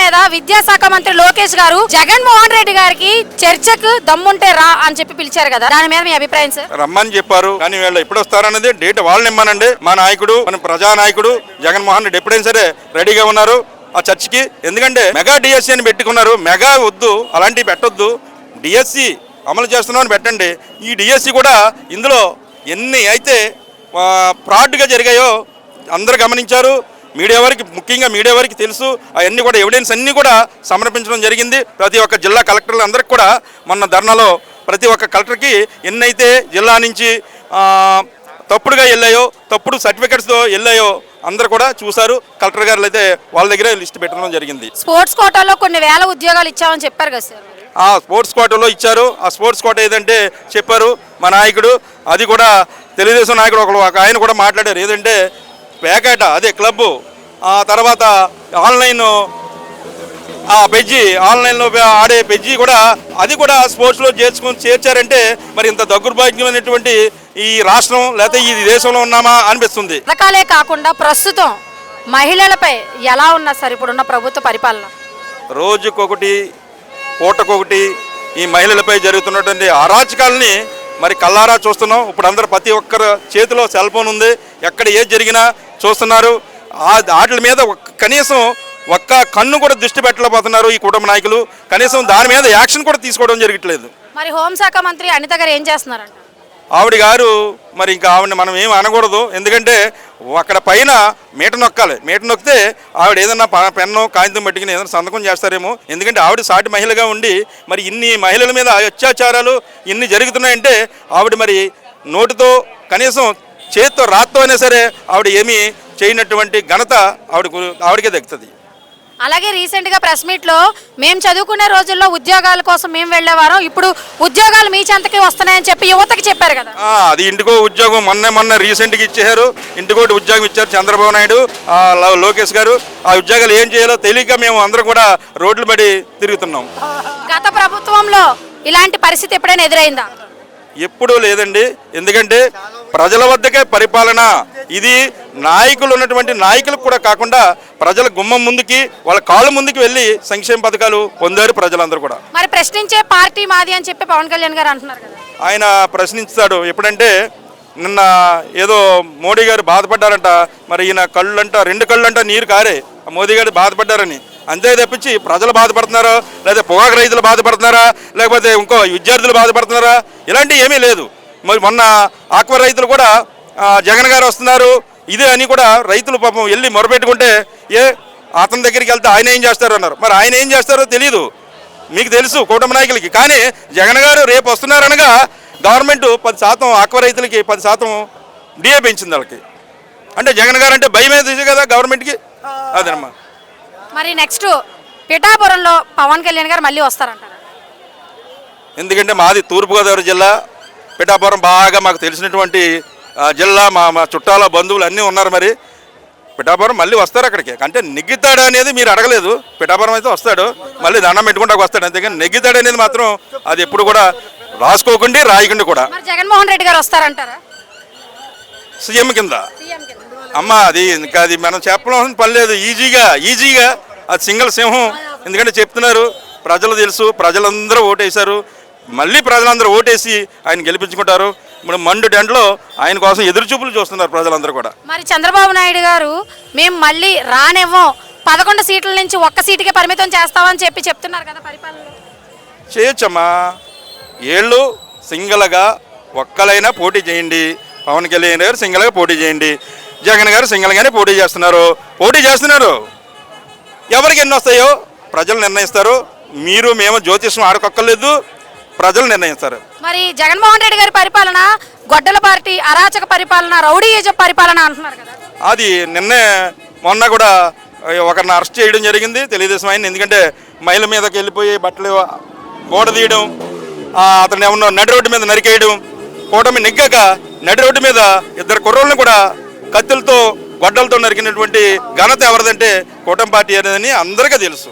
మీద విద్యాశాఖ మంత్రి లోకేష్ గారు జగన్మోహన్ రెడ్డి గారికి చర్చకు దమ్ముంటే రా అని చెప్పి పిలిచారు కదా, దాని మీద మీ అభిప్రాయం సార్? రమ్మని చెప్పారు కానీ వీళ్ళు ఎప్పుడు వస్తారనేది డేట్ వాళ్ళని ఇమ్మనండి. మా నాయకుడు, మన ప్రజానాయకుడు జగన్మోహన్ రెడ్డి ఎప్పుడైనా సరే రెడీగా ఉన్నారు ఆ చర్చకి. ఎందుకంటే మెగా డిఎస్సి అని పెట్టుకున్నారు, మెగా వద్దు, అలాంటివి పెట్టొద్దు, డిఎస్సి అమలు చేస్తున్నామని పెట్టండి. ఈ డిఎస్సి కూడా ఇందులో ఎన్ని అయితే ఫ్రాడ్గా జరిగాయో అందరూ గమనించారు. మీడియా వారికి, ముఖ్యంగా మీడియా వారికి తెలుసు. అవన్నీ కూడా ఎవిడెన్స్ అన్నీ కూడా సమర్పించడం జరిగింది. ప్రతి ఒక్క జిల్లా కలెక్టర్లు అందరికి కూడా మొన్న ధర్నాలో ప్రతి ఒక్క కలెక్టర్కి ఎన్నైతే జిల్లా నుంచి తప్పుడుగా వెళ్ళాయో, తప్పుడు సర్టిఫికెట్స్తో వెళ్ళాయో అందరూ కూడా చూశారు. కలెక్టర్ గారు అయితే వాళ్ళ దగ్గర లిస్ట్ పెట్టడం జరిగింది. స్పోర్ట్స్ కోటాలో కొన్ని వేల ఉద్యోగాలు ఇచ్చామని చెప్పారు కదా సార్? ఆ స్పోర్ట్స్ కోటాలో ఇచ్చారు. ఆ స్పోర్ట్స్ కోట ఏదంటే చెప్పారు మా నాయకుడు, అది కూడా తెలుగుదేశం నాయకుడు ఒక ఆయన కూడా మాట్లాడారు. ఏదంటే పేకాట, అదే క్లబ్బు, తర్వాత ఆన్లైన్ పెజ్జి, ఆన్లైన్లో ఆడే పెజ్జి కూడా, అది కూడా స్పోర్ట్స్లో చేర్చారంటే మరి ఇంత దౌర్భాగ్యమైనటువంటి ఈ రాష్ట్రం లేకపోతే ఈ దేశంలో ఉన్నామా అనిపిస్తుంది. పథకాలే కాకుండా ప్రస్తుతం మహిళలపై ఎలా ఉన్నా సార్ ఇప్పుడున్న ప్రభుత్వ పరిపాలన? రోజుకొకటి, పూటకొకటి ఈ మహిళలపై జరుగుతున్నటువంటి అరాచకాలని మరి కల్లారా చూస్తున్నాం. ఇప్పుడు అందరూ ప్రతి ఒక్కరు చేతిలో సెల్ ఫోన్ ఉంది, ఎక్కడ ఏది జరిగినా చూస్తున్నారు. వాటి మీద కనీసం ఒక్క కన్ను కూడా దృష్టి పెట్టలేకపోతున్నారు ఈ కుటుంబ నాయకులు. కనీసం దాని మీద యాక్షన్ కూడా తీసుకోవడం జరగట్లేదు. మరి హోంశాఖ మంత్రి అనిత గారు ఏం చేస్తున్నారంట? ఆవిడ గారు మరి ఇంకా ఆవిడని మనం ఏం అనకూడదు. ఎందుకంటే అక్కడ పైన మీట నొక్కాలి, మీట నొక్కితే ఆవిడ ఏదన్నా పెన్ను కాగితం పట్టుకుని ఏదైనా సంతకం చేస్తారేమో. ఎందుకంటే ఆవిడ సాటి మహిళగా ఉండి మరి ఇన్ని మహిళల మీద అత్యాచారాలు ఇన్ని జరుగుతున్నాయంటే ఆవిడ మరి నోటితో కనీసం చేత్తో రాత్తో అయినా సరే ఆవిడ ఏమీ చేయనటువంటి ఘనత ఆవిడకే దక్కుతుంది. అలాగే రీసెంట్గా ప్రెస్ మీట్లో మేము చదువుకునే రోజుల్లో ఉద్యోగాల కోసం మేము వెళ్ళేవారం, ఇప్పుడు ఉద్యోగాలు మీ చెంతకి వస్తున్నాయని చెప్పి యువతకి చెప్పారు కదా. అది ఇంటికో ఉద్యోగం మొన్న రీసెంట్గా ఇచ్చేశారు. ఇంటికోటి ఉద్యోగం ఇచ్చారు చంద్రబాబు నాయుడు, లోకేష్ గారు. ఆ ఉద్యోగాలు ఏం చేయాలో తెలియక మేము అందరం కూడా రోడ్లు పడి తిరుగుతున్నాం. గత ప్రభుత్వంలో ఇలాంటి పరిస్థితి ఎప్పుడైనా ఎదురైందా? ఎప్పుడూ లేదండి. ఎందుకంటే ప్రజల వద్దకే పరిపాలన. ఇది నాయకులు ఉన్నటువంటి నాయకులకు కూడా కాకుండా ప్రజల గుమ్మం ముందుకి, వాళ్ళ కాళ్ళ ముందుకి వెళ్ళి సంక్షేమ పథకాలు పొందారు ప్రజలందరూ కూడా. మరి ప్రశ్నించే పార్టీ మాది అని చెప్పి పవన్ కళ్యాణ్ గారు అంటున్నారు కదా. ఆయన ప్రశ్నిస్తాడు. ఎప్పుడంటే నిన్న ఏదో మోడీ గారు బాధపడ్డారంట, మరి ఈయన కళ్ళంట 2 కళ్ళంట నీరు కారే మోదీ గారు బాధపడ్డారని. అంతే తప్పించి ప్రజలు బాధపడుతున్నారా, లేదా పొగాకు రైతులు బాధపడుతున్నారా, లేకపోతే ఇంకో విద్యార్థులు బాధపడుతున్నారా, ఇలాంటివి ఏమీ లేదు. మరి మొన్న ఆక్వా రైతులు కూడా జగన్ గారు వస్తున్నారు ఇదే అని కూడా రైతులు పాపం వెళ్ళి మొరపెట్టుకుంటే అతని దగ్గరికి వెళ్తే ఆయన ఏం చేస్తారు అన్నారు. మరి ఆయన ఏం చేస్తారో తెలియదు, మీకు తెలుసు కుటుంబ నాయకులకి. కానీ జగన్ గారు రేపు వస్తున్నారనగా గవర్నమెంట్ 10% ఆక్వా రైతులకి 10% డిఏ పెంచింది వాళ్ళకి. అంటే జగన్ గారు అంటే భయం ఏది కదా గవర్నమెంట్కి, అదనమ్మా. మరి నెక్స్ట్ పిఠాపురంలో పవన్ కళ్యాణ్ గారు మళ్ళీ వస్తారంటారా? ఎందుకంటే మాది తూర్పుగోదావరి జిల్లా, పిఠాపురం బాగా మాకు తెలిసినటువంటి జిల్లా. మా చుట్టాల బంధువులు అన్నీ ఉన్నారు. మరి పిఠాపురం మళ్ళీ వస్తారు అక్కడికి. అంటే నెగ్గుతాడు అనేది మీరు అడగలేదు. పిఠాపురం అయితే వస్తాడు, మళ్ళీ దండం పెట్టుకుంటా వస్తాడు. అంతేగాని నెగ్గుతాడు అనేది మాత్రం అది ఎప్పుడు కూడా రాసుకోకుండా రాయకుండా కూడా. జగన్మోహన్ రెడ్డి గారు వస్తారంటారా సీఎం కింద? అమ్మ అది ఇంకా అది మనం చెప్పడం పని లేదు. ఈజీగా అది సింగిల్ సింహం. ఎందుకంటే చెప్తున్నారు, ప్రజలు తెలుసు, ప్రజలందరూ ఓటేశారు. మళ్ళీ ప్రజలందరూ ఓటేసి ఆయన గెలిపించుకుంటారు. ఇప్పుడు మండు టెంట్లో ఆయన కోసం ఎదురు చూపులు చూస్తున్నారు ప్రజలందరూ కూడా. మరి చంద్రబాబు నాయుడు గారు మేము మళ్ళీ రానివ్వం, 11 సీట్ల నుంచి 1 సీటుకే పరిమితం చేస్తామని చెప్పి చెప్తున్నారు కదా పరిపాలనలో. చేయొచ్చమ్మా, ఏళ్ళు సింగిల్గా ఒక్కలైనా పోటీ చేయండి. పవన్ కళ్యాణ్ గారు సింగిల్గా పోటీ చేయండి, జగన్ గారు సింగిల్గానే పోటీ చేస్తున్నారు. ఎవరికి ఎన్ని వస్తాయో ప్రజలు నిర్ణయిస్తారు. మేము జ్యోతిష్యం ఆడుకోక్కర్లేదు, ప్రజలు నిర్ణయిస్తారు. మరి జగన్మోహన్ రెడ్డి గారి పరిపాలన గొడ్డల పార్టీ అరాచక పరిపాలన, రౌడీయిజం పరిపాలన అంటున్నారు కదా. అది మొన్న కూడా ఒకరిని అరెస్ట్ చేయడం జరిగింది తెలుగుదేశం ఆయన. ఎందుకంటే మహిళ మీదకి వెళ్ళిపోయి బట్టలు గోడ తీయడం, అతను ఏమన్నా నడి రోడ్డు మీద నరికేయడం, కూటమి నెగ్గాక నడి రోడ్డు మీద 2 కుర్రోళ్ళని కూడా కత్తులతో గొడ్డలతో నరికినటువంటి ఘనత ఎవరిదంటే కూటమి పార్టీ అనేదని అందరికీ తెలుసు.